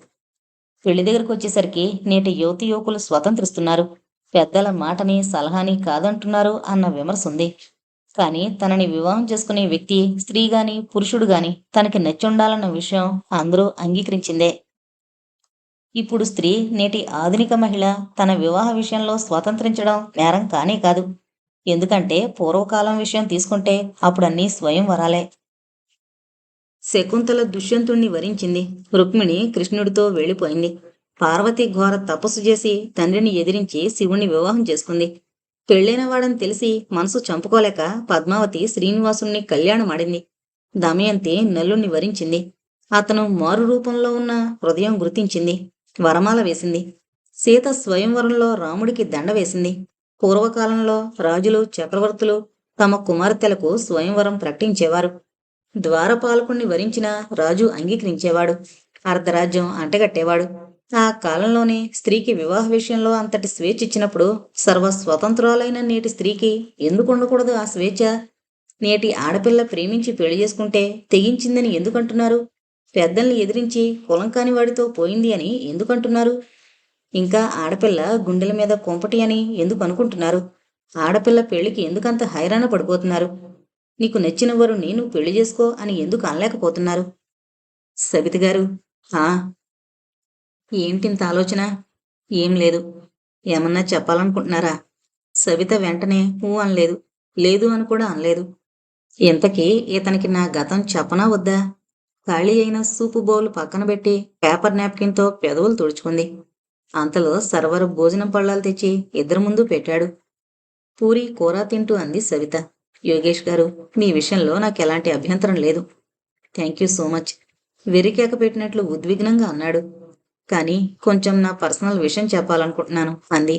పెళ్లి దగ్గరకు వచ్చేసరికి నేటి యువతి యువకులు స్వతంత్రిస్తున్నారు. పెద్దల మాటని, సలహాని కాదంటున్నారు అన్న విమర్శ ఉంది. కానీ తనని వివాహం చేసుకునే వ్యక్తి, స్త్రీ గాని పురుషుడు గాని తనకి నచ్చుండాలన్న విషయం అందరూ అంగీకరించిందే. ఇప్పుడు స్త్రీ, నేటి ఆధునిక మహిళ తన వివాహ విషయంలో స్వతంత్రించడం నేరం కానే కాదు. ఎందుకంటే పూర్వకాలం విషయం తీసుకుంటే అప్పుడన్నీ స్వయంవరాలే. శకుంతల దుష్యంతుణ్ణి వరించింది. రుక్మిణి కృష్ణుడితో వెళ్ళిపోయింది. పార్వతి ఘోర తపస్సు చేసి తండ్రిని ఎదిరించి శివుణ్ణి వివాహం చేసుకుంది. పెళ్ళైన వాడని తెలిసి మనసు చంపుకోలేక పద్మావతి శ్రీనివాసుణ్ణి కళ్యాణమాడింది. దమయంతి నల్లుణ్ణి వరించింది. అతను మారు రూపంలో ఉన్న హృదయం గుర్తించింది. వరమాల వేసింది. సీత స్వయంవరంలో రాముడికి దండ వేసింది. పూర్వకాలంలో రాజులు, చక్రవర్తులు తమ కుమార్తెలకు స్వయంవరం ప్రకటించేవారు. ద్వారపాలకుణ్ణి వరించిన రాజు అంగీకరించేవాడు. అర్ధరాజ్యం అంటగట్టేవాడు. ఆ కాలంలోనే స్త్రీకి వివాహ విషయంలో అంతటి స్వేచ్ఛ ఇచ్చినప్పుడు సర్వస్వతంత్రాలైన నేటి స్త్రీకి ఎందుకు ఉండకూడదు ఆ స్వేచ్ఛ? నేటి ఆడపిల్ల ప్రేమించి పెళ్లి చేసుకుంటే తెగించిందని ఎందుకంటున్నారు? పెద్దల్ని ఎదిరించి కులం కాని వాడితో పోయింది అని ఎందుకంటున్నారు? ఇంకా ఆడపిల్ల గుండెల మీద కుంపటి అని ఎందుకు అనుకుంటున్నారు? ఆడపిల్ల పెళ్లికి ఎందుకంత హైరాణ పడిపోతున్నారు? నీకు నచ్చినవారు నేను పెళ్లి చేసుకో అని ఎందుకు అనలేకపోతున్నారు? సబిత గారు, ఆ, ఏంటింత ఆలోచన? ఏం లేదు. ఏమన్నా చెప్పాలనుకుంటున్నారా? సవిత వెంటనే ఊ అనలేదు. లేదు అని కూడా అనలేదు. ఇంతకీ ఇతనికి నా గతం చెప్పనా వద్దా? ఖాళీ అయిన సూపు బౌల్ పక్కన పెట్టి పేపర్ నాప్కిన్‌తో పెదవులు తుడుచుకుంది. అంతలో సర్వర్ భోజనం పళ్ళాలు తెచ్చి ఇద్దరి ముందు పెట్టాడు. పూరీ కూర తింటూ అంది సవిత. యోగేష్ గారు, మీ విషయంలో నాకెలాంటి అభ్యంతరం లేదు. Thank you so much. వెర్రికేక పెట్టినట్లు ఉద్విగ్నంగా అన్నాడు. కానీ కొంచెం నా పర్సనల్ విషయం చెప్పాలనుకుంటున్నాను అంది.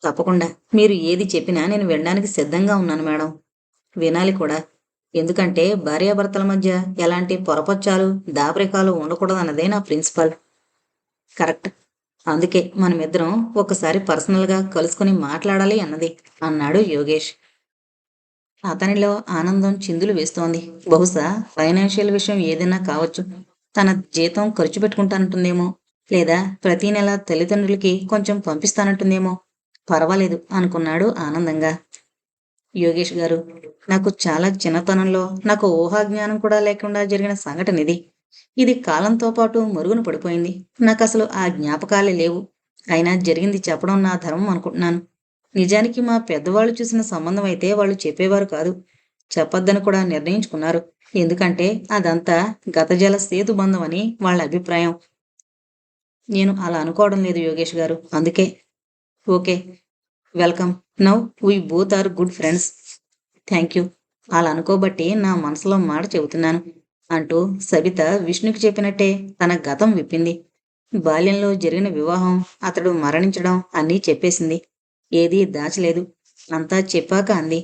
తప్పకుండా. మీరు ఏది చెప్పినా నేను వినడానికి సిద్ధంగా ఉన్నాను మేడం. వినాలి కూడా. ఎందుకంటే భార్యాభర్తల మధ్య ఎలాంటి పొరపచ్చాలు, దాపరికాలు ఉండకూడదన్నదే నా ప్రిన్సిపల్. కరెక్ట్. అందుకే మనమిద్దరం ఒకసారి పర్సనల్గా కలుసుకుని మాట్లాడాలి అన్నది అన్నాడు యోగేష్. అతనిలో ఆనందం చిందులు వేస్తోంది. బహుశా ఫైనాన్షియల్ విషయం ఏదైనా కావచ్చు. తన జీతం ఖర్చు పెట్టుకుంటానంటుందేమో, లేదా ప్రతి నెల తల్లిదండ్రులకి కొంచెం పంపిస్తానంటుందేమో. పర్వాలేదు అనుకున్నాడు ఆనందంగా. యోగేష్ గారు, నాకు చాలా చిన్నతనంలో నాకు ఊహాజ్ఞానం కూడా లేకుండా జరిగిన సంఘటన ఇది. ఇది కాలంతో పాటు మరుగున పడిపోయింది. నాకసలు ఆ జ్ఞాపకాలే లేవు. అయినా జరిగింది చెప్పడం నా ధర్మం అనుకుంటున్నాను. నిజానికి మా పెద్దవాళ్ళు చూసిన సంబంధం అయితే వాళ్ళు చెప్పేవారు కాదు. చెప్పొద్దని కూడా నిర్ణయించుకున్నారు. ఎందుకంటే అదంతా గతజల సేతు బంధం అని వాళ్ళ అభిప్రాయం. నేను అలా అనుకోవడం లేదు యోగేష్ గారు. అందుకే. Okay, welcome. Now we both are good friends. Thank you. అలా అనుకోబట్టి నా మనసులో మాట చెబుతున్నాను అంటూ సబిత విష్ణుకి చెప్పినట్టే తన గతం విప్పింది. బాల్యంలో జరిగిన వివాహం, అతడు మరణించడం అన్నీ చెప్పేసింది. ఏదీ దాచలేదు. అంతా చెప్పాక అంది.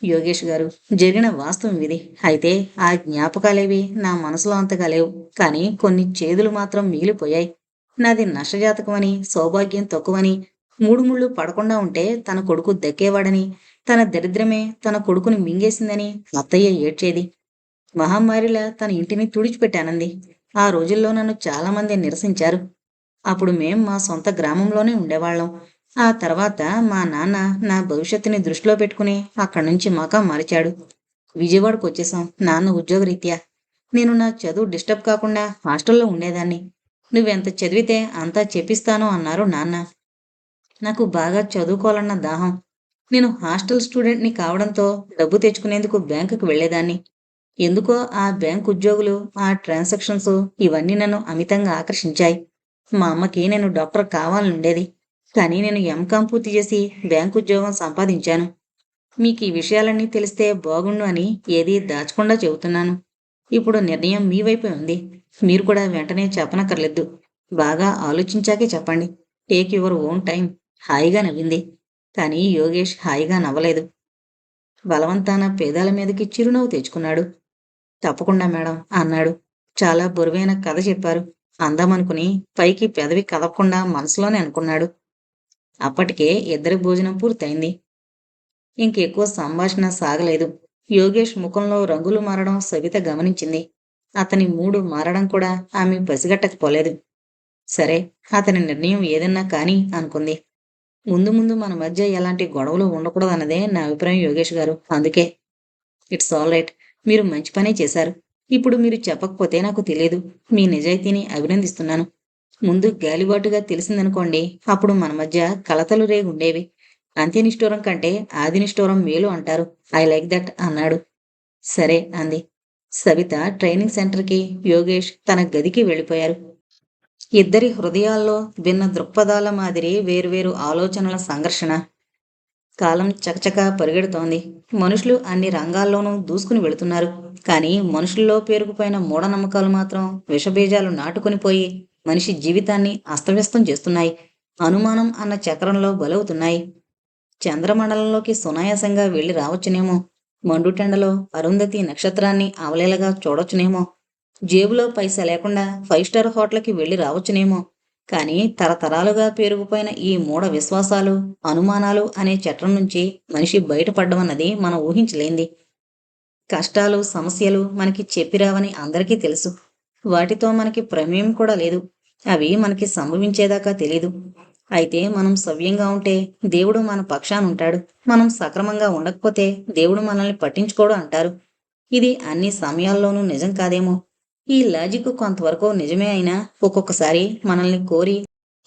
యోగేష్ గారు, జరిగిన వాస్తవం ఇది. అయితే ఆ జ్ఞాపకాలేవి నా మనసులో అంతగా లేవు. కానీ కొన్ని చేదులు మాత్రం మిగిలిపోయాయి. నాది నష్టజాతకమని, సౌభాగ్యం తక్కువని, మూడు ముళ్ళు పడకుండా ఉంటే తన కొడుకు దక్కేవాడని, తన దరిద్రమే తన కొడుకుని మింగేసిందని అత్తయ్య ఏడ్చేది. మహమ్మారిలా తన ఇంటిని తుడిచిపెట్టానంది. ఆ రోజుల్లో నన్ను చాలామంది నిరసించారు. అప్పుడు మేం మా సొంత గ్రామంలోనే ఉండేవాళ్ళం. ఆ తర్వాత మా నాన్న నా భవిష్యత్తుని దృష్టిలో పెట్టుకుని అక్కడి నుంచి మకాం మార్చాడు. విజయవాడకు వచ్చేసాం నాన్న ఉద్యోగరీత్యా. నేను నా చదువు డిస్టర్బ్ కాకుండా హాస్టల్లో ఉండేదాన్ని. నువ్వెంత చదివితే అంతా చెప్పిస్తాను అన్నారు నాన్న. నాకు బాగా చదువుకోవాలన్న దాహం. నేను హాస్టల్ స్టూడెంట్ని కావడంతో డబ్బు తెచ్చుకునేందుకు బ్యాంకుకు వెళ్లేదాన్ని. ఎందుకో ఆ బ్యాంక్ ఉద్యోగులు, ఆ ట్రాన్సాక్షన్స్ ఇవన్నీ నన్ను అమితంగా ఆకర్షించాయి. మా అమ్మకి నేను డాక్టర్ కావాలనుండేది. కానీ నేను ఎంకామ్ పూర్తి చేసి బ్యాంకు ఉద్యోగం సంపాదించాను. మీకు ఈ విషయాలన్నీ తెలిస్తే బాగుండు అని ఏదీ దాచకుండా చెబుతున్నాను. ఇప్పుడు నిర్ణయం మీ వైపే ఉంది. మీరు కూడా వెంటనే చెప్పనక్కర్లేదు. బాగా ఆలోచించాకే చెప్పండి. Take your own time. హాయిగా నవ్వింది. కానీ యోగేష్ హాయిగా నవ్వలేదు. బలవంతాన పేదాల మీదకి చిరునవ్వు తెచ్చుకున్నాడు. తప్పకుండా మేడం అన్నాడు. చాలా బరువైన కథ చెప్పారు అందామనుకుని పైకి పెదవి కదపకుండా మనసులోనే అనుకున్నాడు. అప్పటికే ఇద్దరి భోజనం పూర్తయింది. ఇంకెక్కువ సంభాషణ సాగలేదు. యోగేష్ ముఖంలో రంగులు మారడం సవిత గమనించింది. అతని మూడు మారడం కూడా ఆమె పసిగట్టకపోలేదు. సరే, అతని నిర్ణయం ఏదన్నా కానీ అనుకుంది. ముందు ముందు మన మధ్య ఎలాంటి గొడవలు ఉండకూడదన్నదే నా అభిప్రాయం యోగేష్ గారు. అందుకే. It's all right. మీరు మంచి పనే చేశారు. ఇప్పుడు మీరు చెప్పకపోతే నాకు తెలియదు. మీ నిజాయితీని అభినందిస్తున్నాను. ముందు గాలిబాటుగా తెలిసిందనుకోండి, అప్పుడు మన మధ్య కలతలు రేగుండేవి. అంత్యనిష్ఠూరం కంటే ఆదినిష్ఠూరం మేలు అంటారు. ఐ లైక్ దట్ అన్నాడు. సరే అంది. సవిత ట్రైనింగ్ సెంటర్కి, యోగేష్ తన గదికి వెళ్ళిపోయారు. ఇద్దరి హృదయాల్లో భిన్న దృక్పథాల మాదిరి వేర్వేరు ఆలోచనల సంఘర్షణ. కాలం చకచకా పరిగెడుతోంది. మనుషులు అన్ని రంగాల్లోనూ దూసుకుని వెళుతున్నారు. కానీ మనుషుల్లో పేరుకుపోయిన మూఢనమ్మకాలు మాత్రం విషబీజాలు నాటుకునిపోయి మనిషి జీవితాన్ని అస్తవ్యస్తం చేస్తున్నాయి. అనుమానం అన్న చక్రంలో బలవుతున్నాయి. చంద్రమండలంలోకి సునాయాసంగా వెళ్లి రావచ్చునేమో. మండుటెండలో అరుంధతి నక్షత్రాన్ని అవలేలగా చూడొచ్చునేమో. జేబులో పైసా లేకుండా 5 స్టార్ హోటల్కి వెళ్లి రావచ్చునేమో. కానీ తరతరాలుగా పేరుకుపోయిన ఈ మూఢ విశ్వాసాలు, అనుమానాలు అనే చట్రం నుంచి మనిషి బయటపడ్డమన్నది మనం ఊహించలేంది. కష్టాలు, సమస్యలు మనకి చెప్పిరావని అందరికీ తెలుసు. వాటితో మనకి ప్రమేయం కూడా లేదు. అవి మనకి సంభవించేదాకా తెలీదు. అయితే మనం సవ్యంగా ఉంటే దేవుడు మన పక్షాన ఉంటాడు. మనం సక్రమంగా ఉండకపోతే దేవుడు మనల్ని పట్టించుకోడు అంటారు. ఇది అన్ని సమయాల్లోనూ నిజం కాదేమో. ఈ లాజిక్ కొంతవరకు నిజమే అయినా ఒక్కొక్కసారి మనల్ని కోరి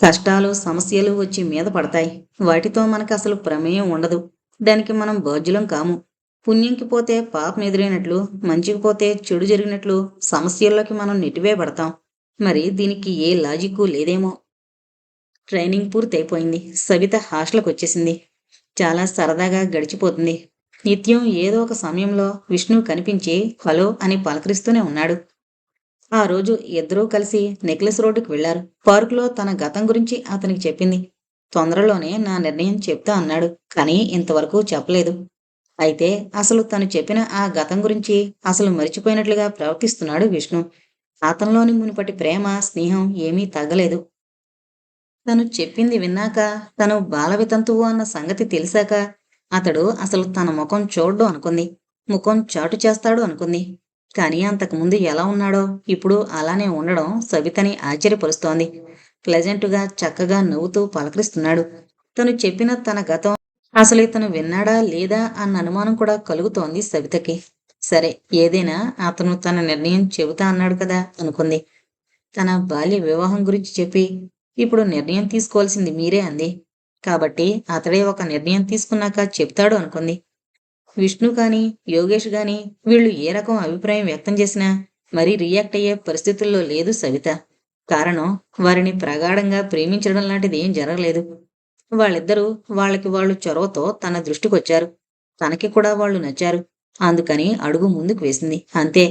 కష్టాలు సమస్యలు వచ్చి మీద పడతాయి. వాటితో మనకు అసలు ప్రమేయం ఉండదు. దానికి మనం బాధ్యులం కాము. పుణ్యంకి పోతే పాపం ఎదురైనట్లు, మంచికి పోతే చెడు జరిగినట్లు సమస్యల్లోకి మనం నెట్టివేయబడతాం. మరి దీనికి ఏ లాజిక్కు లేదేమో. ట్రైనింగ్ పూర్తయిపోయింది. సవిత హాస్టల్కి వచ్చేసింది. చాలా సరదాగా గడిచిపోతుంది. నిత్యం ఏదో ఒక సమయంలో విష్ణు కనిపించి హలో అని పలకరిస్తూనే ఉన్నాడు. ఆ రోజు ఇద్దరూ కలిసి నెక్లెస్ రోడ్డుకి వెళ్లారు. పార్కులో తన గతం గురించి అతనికి చెప్పింది. తొందరలోనే నా నిర్ణయం చెప్తా అన్నాడు. కానీ ఇంతవరకు చెప్పలేదు. అయితే అసలు తను చెప్పిన ఆ గతం గురించి అసలు మరిచిపోయినట్లుగా ప్రవర్తిస్తున్నాడు విష్ణు. అతనిలోని మునుపటి ప్రేమ, స్నేహం ఏమీ తగ్గలేదు. తను చెప్పింది విన్నాక, తను బాలవితంతువు అన్న సంగతి తెలిసాక అతడు అసలు తన ముఖం చూడ్డు అనుకుంది. ముఖం చాటు చేస్తాడు అనుకుంది. కానీ అంతకుముందు ఎలా ఉన్నాడో ఇప్పుడు అలానే ఉండడం సవితని ఆశ్చర్యపరుస్తోంది. ప్లెజెంటుగా చక్కగా నవ్వుతూ పలకరిస్తున్నాడు. తను చెప్పిన తన గతం అసలు ఇతను విన్నాడా లేదా అన్న అనుమానం కూడా కలుగుతోంది సవితకి. సరే, ఏదైనా అతను తన నిర్ణయం చెబుతా అన్నాడు కదా అనుకుంది. తన బాల్య వివాహం గురించి చెప్పి ఇప్పుడు నిర్ణయం తీసుకోవాల్సింది మీరే అంది. కాబట్టి అతడే ఒక నిర్ణయం తీసుకున్నాక చెప్తాడు అనుకుంది. విష్ణు గాని యోగేష్ గాని వీళ్ళు ఏ రకం అభిప్రాయం వ్యక్తం చేసినా మరీ రియాక్ట్ అయ్యే పరిస్థితుల్లో లేదు సవిత. కారణం, వారిని ప్రగాఢంగా ప్రేమించడం లాంటిది ఏం జరగలేదు. వాళ్ళిద్దరూ వాళ్ళకి వాళ్ళు చొరవతో తన దృష్టికొచ్చారు. తనకి కూడా వాళ్ళు నచ్చారు. అందుకని అడుగు ముందుకు వేసింది, అంతే.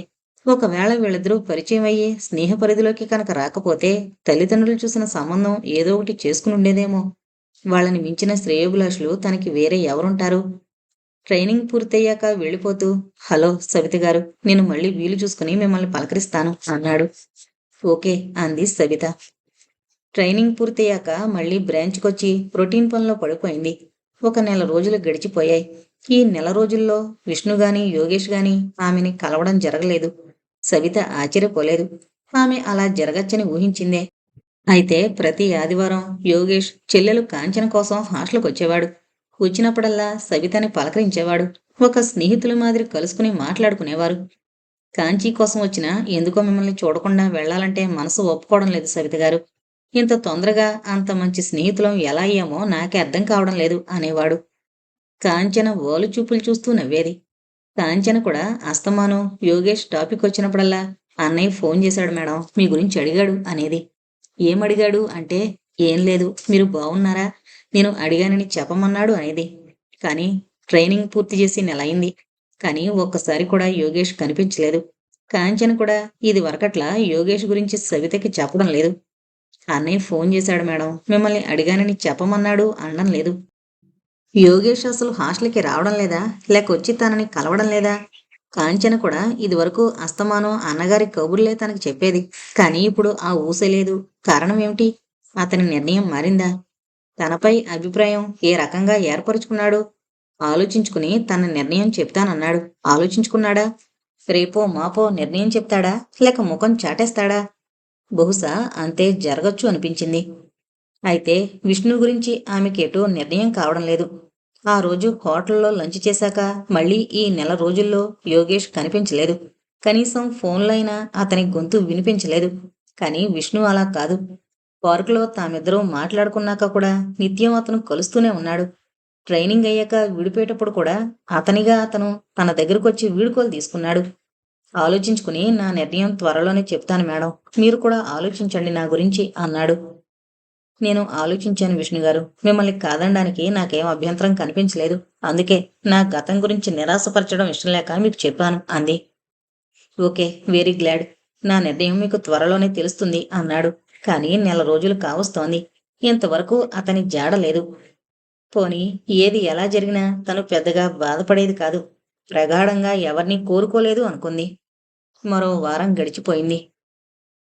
ఒకవేళ వీళ్ళిద్దరూ పరిచయం అయ్యి స్నేహ పరిధిలోకి కనుక రాకపోతే తల్లిదండ్రులు చూసిన సంబంధం ఏదో ఒకటి చేసుకుని ఉండేదేమో. వాళ్ళని మించిన శ్రేయోభిలాషులు తనకి వేరే ఎవరుంటారు? ట్రైనింగ్ పూర్తయ్యాక వెళ్ళిపోతూ, హలో సవిత గారు, నేను మళ్ళీ వీలు చూసుకుని మిమ్మల్ని పలకరిస్తాను అన్నాడు. ఓకే అంది సవిత. ట్రైనింగ్ పూర్తయ్యాక మళ్ళీ బ్రాంచ్కొచ్చి రొటీన్ పనిలో పడిపోయింది. ఒక నెల రోజులు గడిచిపోయాయి. ఈ నెల రోజుల్లో విష్ణు గాని యోగేష్ గాని ఆమెని కలవడం జరగలేదు. సవిత ఆశ్చర్యపోలేదు. ఆమె అలా జరగచ్చని ఊహించిందే. అయితే ప్రతి ఆదివారం యోగేష్ చెల్లెలు కాంచన కోసం హాస్టల్కి వచ్చేవాడు. వచ్చినప్పుడల్లా సవితని పలకరించేవాడు. ఒక స్నేహితుల మాదిరి కలుసుకుని మాట్లాడుకునేవారు. కాంచీ కోసం వచ్చినా ఎందుకో మిమ్మల్ని చూడకుండా వెళ్లాలంటే మనసు ఒప్పుకోవడం లేదు సవిత గారు. ఇంత తొందరగా అంత మంచి స్నేహితులం ఎలా అయ్యామో నాకే అర్థం కావడం లేదు అనేవాడు. కాంచన ఓలు చూపులు చూస్తూ నవ్వేది. కాంచన కూడా అస్తమానం యోగేష్ టాపిక్ వచ్చినప్పుడల్లా అన్నయ్య ఫోన్ చేశాడు మేడం, మీ గురించి అడిగాడు అనేది. ఏమడిగాడు అంటే, ఏం లేదు, మీరు బాగున్నారా, నేను అడిగానని చెప్పమన్నాడు అనేది. కానీ ట్రైనింగ్ పూర్తి చేసి నెల అయింది. కానీ ఒక్కసారి కూడా యోగేష్ కనిపించలేదు. కాంచన కూడా ఇది వరకట్లా యోగేష్ గురించి సవితకి చెప్పడం లేదు. అన్నయ్య ఫోన్ చేశాడు మేడం, మిమ్మల్ని అడిగానని చెప్పమన్నాడు అనడం లేదు. యోగేష్ అసలు హాస్టల్కి రావడం లేదా, లేక వచ్చి తనని కలవడం లేదా? కాంచన కూడా ఇదివరకు అస్తమానం అన్నగారి కబుర్లే తనకి చెప్పేది. కానీ ఇప్పుడు ఆ ఊసే లేదు. కారణం ఏమిటి? అతని నిర్ణయం మారిందా? తనపై అభిప్రాయం ఏ రకంగా ఏర్పరుచుకున్నాడు? ఆలోచించుకుని తన నిర్ణయం చెప్తానన్నాడు. ఆలోచించుకున్నాడా? రేపో మాపో నిర్ణయం చెప్తాడా, లేక ముఖం చాటేస్తాడా? బహుశా అంతే జరగచ్చు అనిపించింది. అయితే విష్ణు గురించి ఆమెకేటో నిర్ణయం కావడం లేదు. ఆ రోజు హోటల్లో లంచ్ చేశాక మళ్ళీ ఈ నెల రోజుల్లో యోగేష్ కనిపించలేదు. కనీసం ఫోన్లో అయినా అతని గొంతు వినిపించలేదు. కానీ విష్ణు అలా కాదు. పార్కులో తామిద్దరూ మాట్లాడుకున్నాక కూడా నిత్యం అతను కలుస్తూనే ఉన్నాడు. ట్రైనింగ్ అయ్యాక విడిపోయేటప్పుడు కూడా అతను తన దగ్గరకొచ్చి వీడుకోలు తీసుకున్నాడు. ఆలోచించుకుని నా నిర్ణయం త్వరలోనే చెప్తాను మేడం, మీరు కూడా ఆలోచించండి నా గురించి అన్నాడు. నేను ఆలోచించాను విష్ణుగారు. మిమ్మల్ని కాదనడానికి నాకేం అభ్యంతరం కనిపించలేదు. అందుకే నా గతం గురించి నిరాశపరచడం ఇష్టం లేక మీకు చెప్పాను అంది. Okay, very glad. నా నిర్ణయం మీకు త్వరలోనే తెలుస్తుంది అన్నాడు. కానీ నెల రోజులు కావస్తోంది. ఇంతవరకు అతని జాడలేదు. పోనీ ఏది ఎలా జరిగినా తను పెద్దగా బాధపడేది కాదు. ప్రగాఢంగా ఎవరినీ కోరుకోలేదు అనుకుంది. మరో వారం గడిచిపోయింది.